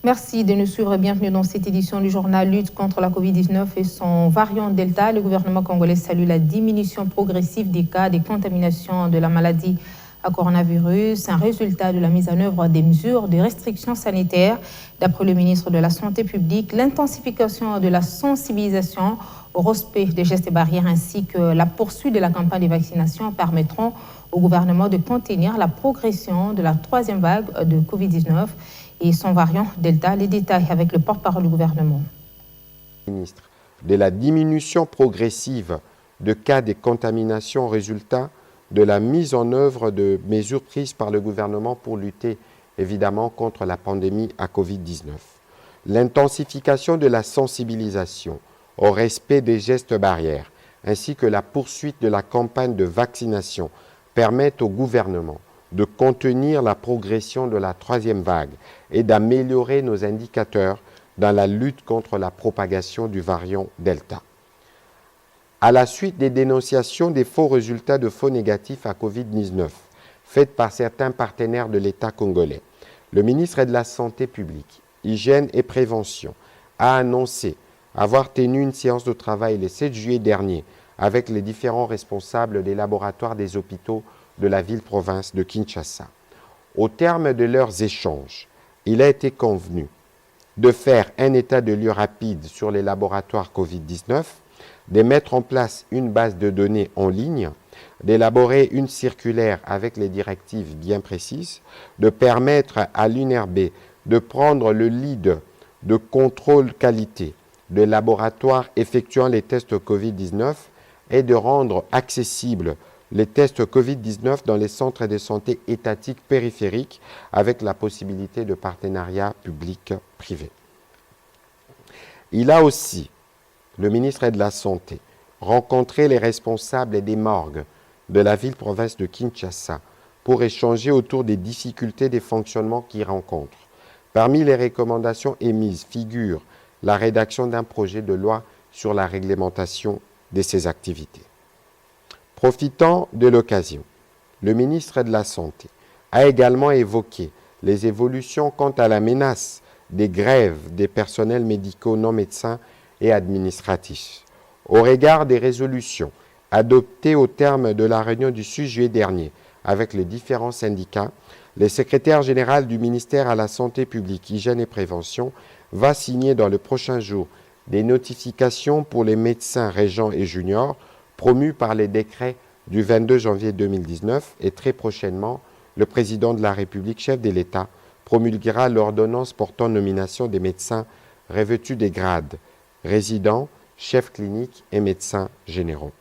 Merci de nous suivre. Bienvenue dans cette édition du journal Lutte contre la Covid-19 et son variant Delta. Le gouvernement congolais salue la diminution progressive des cas de contamination de la maladie à coronavirus, un résultat de la mise en œuvre des mesures de restriction sanitaire. D'après le ministre de la Santé publique, l'intensification de la sensibilisation au respect des gestes barrières ainsi que la poursuite de la campagne de vaccination permettront au gouvernement de contenir la progression de la troisième vague de Covid-19 et son variant Delta. Les détails avec le porte-parole du gouvernement. Ministre, de la diminution progressive de cas de contamination résultat de la mise en œuvre de mesures prises par le gouvernement pour lutter évidemment contre la pandémie à Covid-19. L'intensification de la sensibilisation au respect des gestes barrières ainsi que la poursuite de la campagne de vaccination permettent au gouvernement de contenir la progression de la troisième vague et d'améliorer nos indicateurs dans la lutte contre la propagation du variant Delta. À la suite des dénonciations des faux résultats de faux négatifs à Covid-19 faites par certains partenaires de l'État congolais, le ministre de la Santé publique, Hygiène et Prévention a annoncé avoir tenu une séance de travail le 7 juillet dernier avec les différents responsables des laboratoires des hôpitaux de la ville-province de Kinshasa. Au terme de leurs échanges, il a été convenu de faire un état de lieu rapide sur les laboratoires Covid-19, de mettre en place une base de données en ligne, d'élaborer une circulaire avec les directives bien précises, de permettre à l'UNRB de prendre le lead de contrôle qualité des laboratoires effectuant les tests Covid-19 et de rendre accessibles les tests Covid-19 dans les centres de santé étatiques périphériques avec la possibilité de partenariat public-privé. Il a aussi, le ministre de la Santé, rencontré les responsables des morgues de la ville-province de Kinshasa pour échanger autour des difficultés des fonctionnements qu'ils rencontrent. Parmi les recommandations émises figure la rédaction d'un projet de loi sur la réglementation de ces activités. Profitant de l'occasion, le ministre de la Santé a également évoqué les évolutions quant à la menace des grèves des personnels médicaux non médecins et administratifs. Au regard des résolutions adoptées au terme de la réunion du 6 juillet dernier avec les différents syndicats, le secrétaire général du ministère à la Santé publique, Hygiène et Prévention va signer dans le prochain jour des notifications pour les médecins régents et juniors promus par les décrets du 22 janvier 2019 et très prochainement, le président de la République, chef de l'État, promulguera l'ordonnance portant nomination des médecins revêtus des grades résidents, chefs cliniques et médecins généraux.